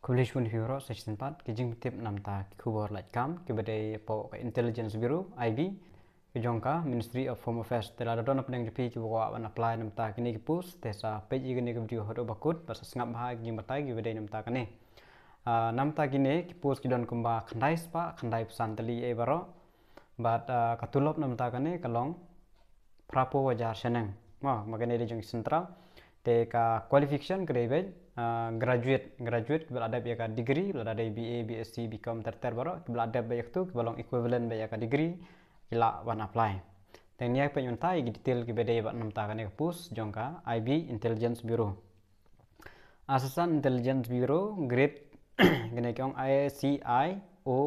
Kulish pun hero section 4 kijing tip namta kubor laikam kibadai po intelligence bureau IB kejongka Ministry of Home Affairs telah dona pedang jepi kibawa wan apply namta kini kipus tesa page gini ke video hodo bakut basa sengap bahag jing batai kibadai namta kane namta kini kipus kidon kumba khandai spa khandai pesan teli e baro bat katulop namta kane kalong prapo wajar seneng makanya di jong sentral te ka qualification grade graduate berada bi ka degree berada BA BSc BCom terter baro berada bi tu balong equivalent bi ka degree ila wan apply teng niak pe nyunta i detail ki bede ba nam ta ka ne pus jongka IB Intelligence Bureau Assistant Intelligence Bureau grade gene kyong ICIO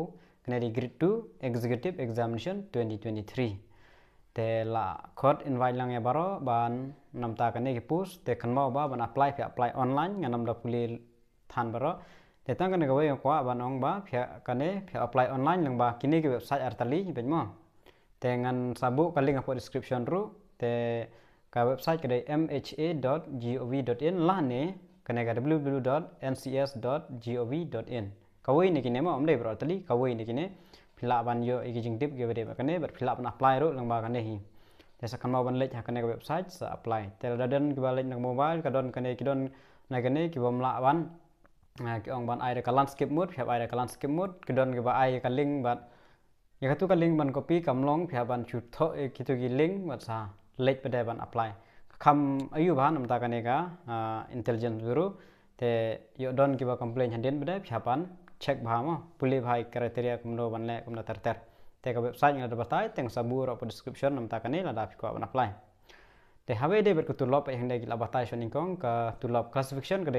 gene di grade 2 executive examination 2023 te la code invite lang ya baro ban nam ta kane kipus te kan mau ba ban apply online nganam da puli than baro te tang kane gawe kwa ban ong ba phya kane phya apply online lang ba kini ke website artali ben mo te ngan sabu kali ngapo description ru te ka website kade mha.gov.in la ne kane ga www.ncs.gov.in kawe ni kine mo amdai bro artali kawe ni kine phila ban yo iki jing tip ge bede kane ber phila ban apply ro lang ba kane hi tesa kan mau ban lek kane ke website sa apply tel dadan ki balik nang mobile kadon kane kidon na kane ki bom la ban ki ong ban ai ka landscape mode phia ai ka landscape mode kidon ki ba ai ka link bat ya katu ka link ban copy kamlong phia ban chu tho kitu ki link bat sa lek bede ban apply kham ayu ban nam ta kane ka intelligence bureau te yo don ki ba complain handin bede phia ban check bahama pulih bahai kriteria kumno banle kumno terter te ka website yang ada batai teng sabur apa description nam takane la da ko ban apply te have de ber kutulop yang de la batai shoning kong ka tulop classification ke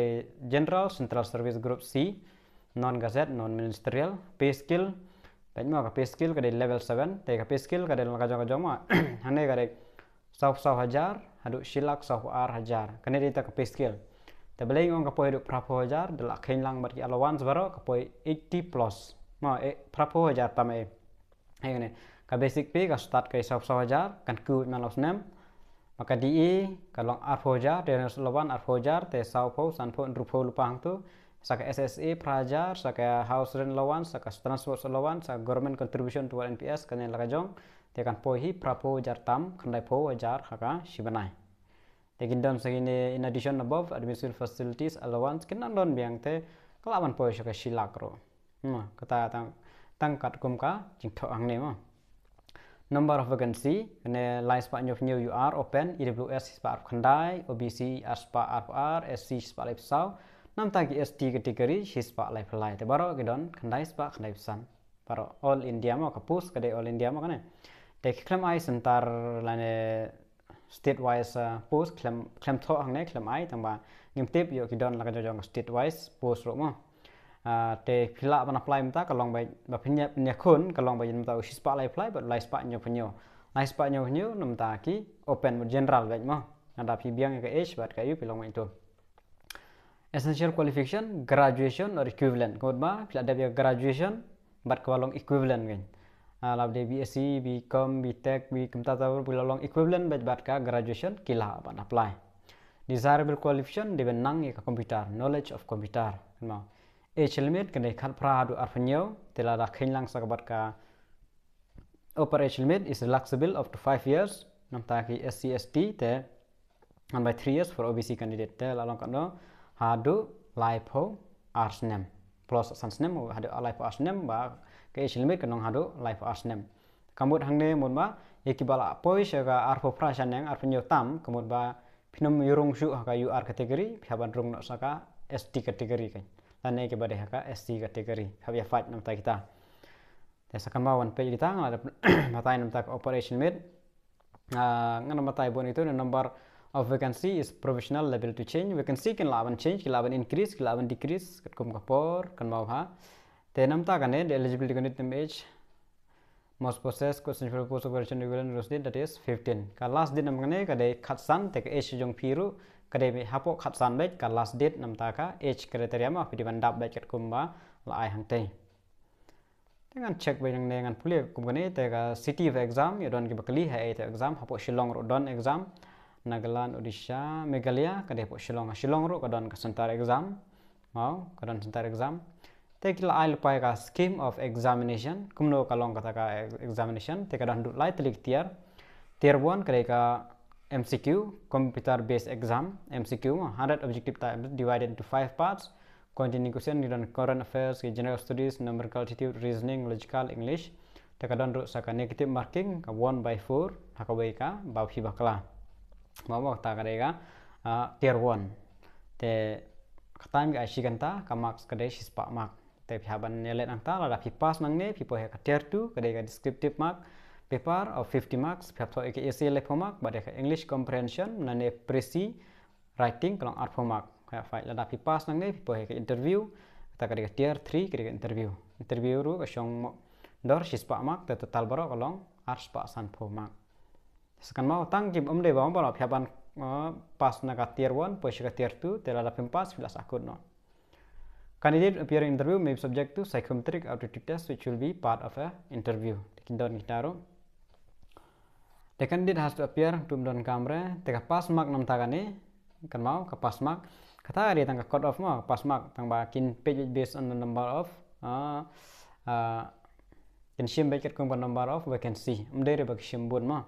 general central service group C non gazette non ministerial pay skill dan mo ka pay skill ke level 7 te ka pay skill ke la ka jong ma hane ka de 100,000 hadu shilak 100,000 kane de ta ka pay skill te beleng ong kapoi duk prapo hajar delak khen lang bat ki allowance baro kapoi 80 plus ma prapo hajar tame ngene ka basic pay ka start kai 100,000 kan ku malos nem maka di kalong arpo hajar de lawan arpo hajar te saupo sanpo rupo lupang tu saka SSA prajar saka house rent allowance saka transport allowance saka government contribution to NPS kan la jong te kan poi hi prapo hajar tam khandai po hajar haka shibanai Taking down sagini in addition above administrative facilities allowance kinan don biang te kelawan po ka shilak ro kata tangkat kumka jingtho ang ne mo number of vacancy ne lines pa new you are open EWS spa khandai OBC spa RR SC spa life sau nam ta ki ST category spa life lai te baro gidon khandai spa khandai pesan baro all India mo kapus kade all India mo kane te klem ai sentar lane state wise post klem tho hang ne klem ai tamba ngim tip yo kidon la ka jong state wise post ro mo te phila ban apply mta kalong bai ba phinya khun kalong bai mta spa lai apply but lai spa nyo lai spa nyo namta ki open general bai mo ada phi biang ka age bat ka yu pilong mai to essential qualification graduation or equivalent kod ba phila da graduation bat kalong equivalent gain lab de BSc BCom BTech BCom tahu pulang equivalent bat ka graduation kila ban apply desirable qualification de benang ka computer knowledge of computer ma age limit kene khat pra du arfanyo tela da khinlang sakabat ka upper age limit is relaxable up to 5 years namta ki SC ST te and by 3 years for OBC candidate te lalong kano hadu life arsnem plus sansnem hadu life arsnem ba ke age limit kanong hadu life arsnem kamut hangne mun ba ekibala poi sega arpo prasan yang arfanyo tam kamut ba pinum yurung su ka UR category phaban rung no saka ST category kan tane ke bade haka ST category habia fight nam ta kita tesa kamawan pe kita ngala matai nam ta operation mid ngana matai bon itu number of vacancy is provisional level to change vacancy kan lawan change lawan increase lawan decrease kat kum kapor kan mau ha te nam ta kan the eligibility condition age most possess question for post operation equivalent rose date that is 15 ka last date nam ngane ka de khatsan te age jong piru kade hapo khatsan bet ka last date nam ta ka age criteria ma pidi bandap bet kat kumba la ai hang te dengan check be nang dengan puli kumgane te ka city of exam ya don ki bakali ha te exam hapo shillong ro don exam Nagaland Odisha Meghalaya kade hapo shillong ro ka don ka sentar exam mau kadon center exam te kila ai lupai ka scheme of examination kumno kalong kata ka examination te kadon dut lai telik tier 1 kare ka MCQ computer based exam MCQ 100 objective type divided into 5 parts containing question on current affairs general studies numerical aptitude reasoning logical English te kadon ru saka negative marking ka 1 by 4 hakabai ka bau hi bakla mau ta kare ka tier 1 te time ga shiganta ka marks kadai shispa mark te phaban nelet angta la pi pass nang ne pi po he ka tier 2 kadai ka descriptive mark paper of 50 marks phap tho ek essay le mark ba ka English comprehension na ne preci writing kalong art mark ka file la pi pass nang ne pi po he ka interview ta kadai ka tier 3 kadai ka interview ru ka shong dor shispa mark te total baro kalong art spa san pho mark sekan mau tang kim omde ba ba phaban pass na ka tier 1 po ka tier 2 te la pim pass filas akut no candidate appearing in interview may be subject to psychometric aptitude test which will be part of a interview kindon kitaro the candidate has to appear to don camera te ka pass mark nam tagane kan mau ka pass mark kata dia tang ka cut off ma pass mark tang ba kin page based on the number of kin shim be ket kong number of vacancy umde re bak shimbun ma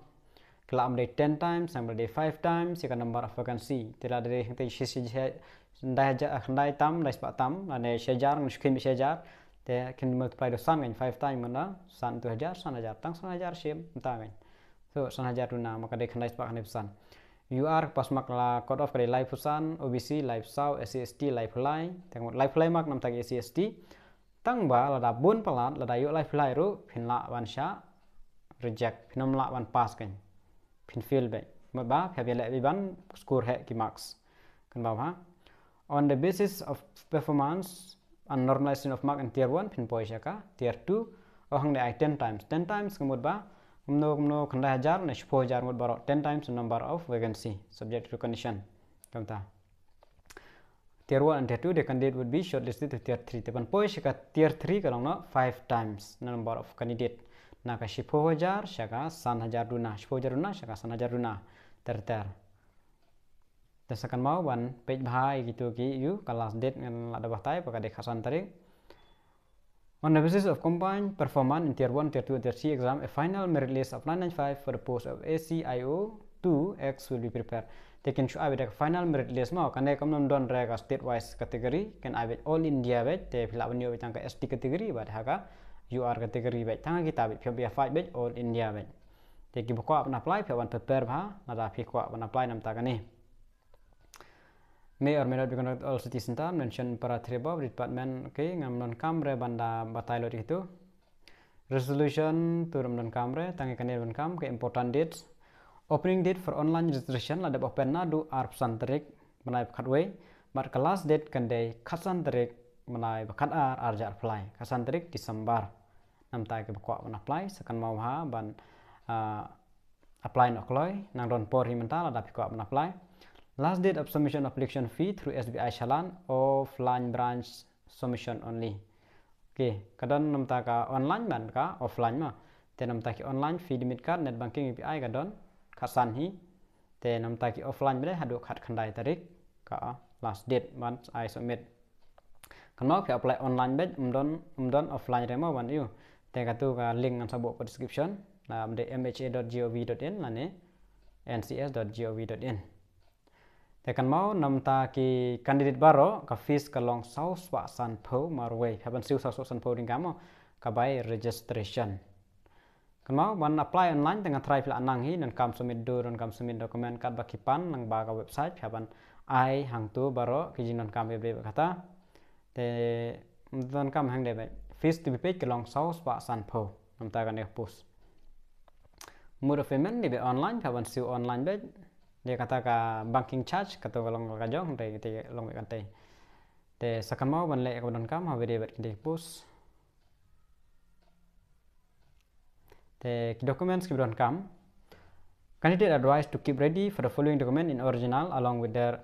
kelam day 10 times sampai day 5 times sika number of vacancy tila dari hingtai sisi ndai tam ndai spa tam ane sejar ngiskin bi sejar te kin multiply do san 5 time mana san 2000 tang 1000 sim tang so 1000 tuna maka day khandai spa khandai pesan UR pas mak la code of kare live pesan OBC live sau SCST live line tengok live line mak nam tag SCST tang ba la da bun palat la da yu live line ru phin la wan sha reject phinam la wan pass kan pin fail back ba phya bele bi ban score he ki marks kan ba ha on the basis of performance and normalization of mark in tier 1 pin poisha ka tier 2 oh hang dai 10 times kemud ba kumno khanda hajar ne 1000 mud baro 10 times the number of vacancy subject to condition kamta tier 1 and tier 2 the candidate would be shortlisted to tier 3 tepan poisha ka tier 3 kalong no 5 times the number of candidate na ka 10,000 shaka 1000 duna 10,000 duna shaka 1000 duna ter tesakan mau ban page bhai gitu ki yu kelas date ngan ada bahtai paka de khasan tarik on the basis of combined performance in tier 1 tier 2 and tier 3 exam a final merit list of 995 for the post of ACIO 2X will be prepared taken show avec final merit list mau kan kam non don re ka state wise category kan avec all India bet te phila banyo bitang ka ST category bat ha UR category bet tang kita bet phia 5 bet all India bet te ki bokwa apna apply phia wan prepare bha nada phi kwa apna apply nam ta kani may or may not be conducted all citizen time mention para three above department okay ngam non kamre banda batailo itu resolution turun non kamre tangi kanir ban kam ke important dates opening date for online registration la dep open na du arp santerik menai khatway mat kelas date kandai khasanterik menai bakat arja apply khasanterik Desember nam ta ke bakwa ban apply sekan mau ha ban apply nok loy nang don por himenta la dap ko ban apply last date of submission of application fee through SBI Shalan offline branch submission only. Okay, kadon namta ka online ban ka offline ma. Te namta ki online fee limit card net banking API kadon khasan hi. Te namta ki offline bele hadu khat khandai tarik ka last date ban I submit. Kanok fi apply online bet umdon offline remo ban yu. Te katu ka link ngan sabuk description na mha.gov.in lane ncs.gov.in. Tekan mau namta ki candidate baro ka fees kalong saus wa san pho marway haban siu saus san pho ding kamo ka by registration kan mau ban apply online dengan try fil anang hi dan kam submit do dan kam submit dokumen kad bakipan nang ba ka website haban ai hang tu baro ki jinon kam be kata te dan kam hang de fees to be paid kalong saus wa san pho namta kan ek post mode of payment di be online haban siu online be dia kata ka banking charge kata kalong ka jong te te long kan te sakan mau ban le ka don kam ha video bet ki post te documents ki don kam candidate advised to keep ready for the following document in original along with their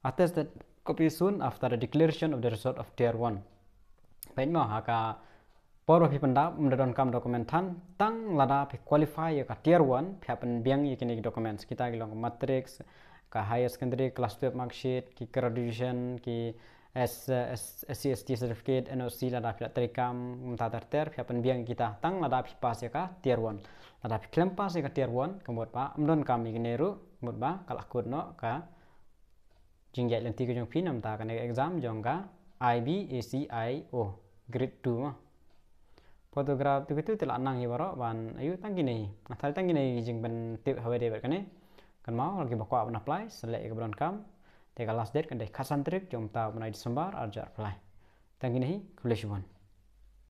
attested copy soon after the declaration of the result of tier 1 baik mau ha ka por pi pendap don kam dokumen than tang lada pi qualify ka tier 1 phi pen biang yekini documents kita gilong matrix ka higher secondary class 12 mark sheet ki graduation ki SCST certificate NOC lada pila terikam mentatar pihak penbiang kita tang lada pas ya ka tier 1 lada klaim pas ya ka tier 1 kemut ba amdon kami gineru kemut ba kalak kod no ka jingjai lenti ke jong pinam ta kan exam jong ka IBACIO grade 2 ma photograph tu itu telah nang hibaro ban ayu tang gini nah tali tang gini jing ben tip hawe de kan kan mau lagi bakwa ban apply selek ke bron kam Teka last date kan deh kasan trik jom ta menai Desember arjar apply. Tang gini, kuliah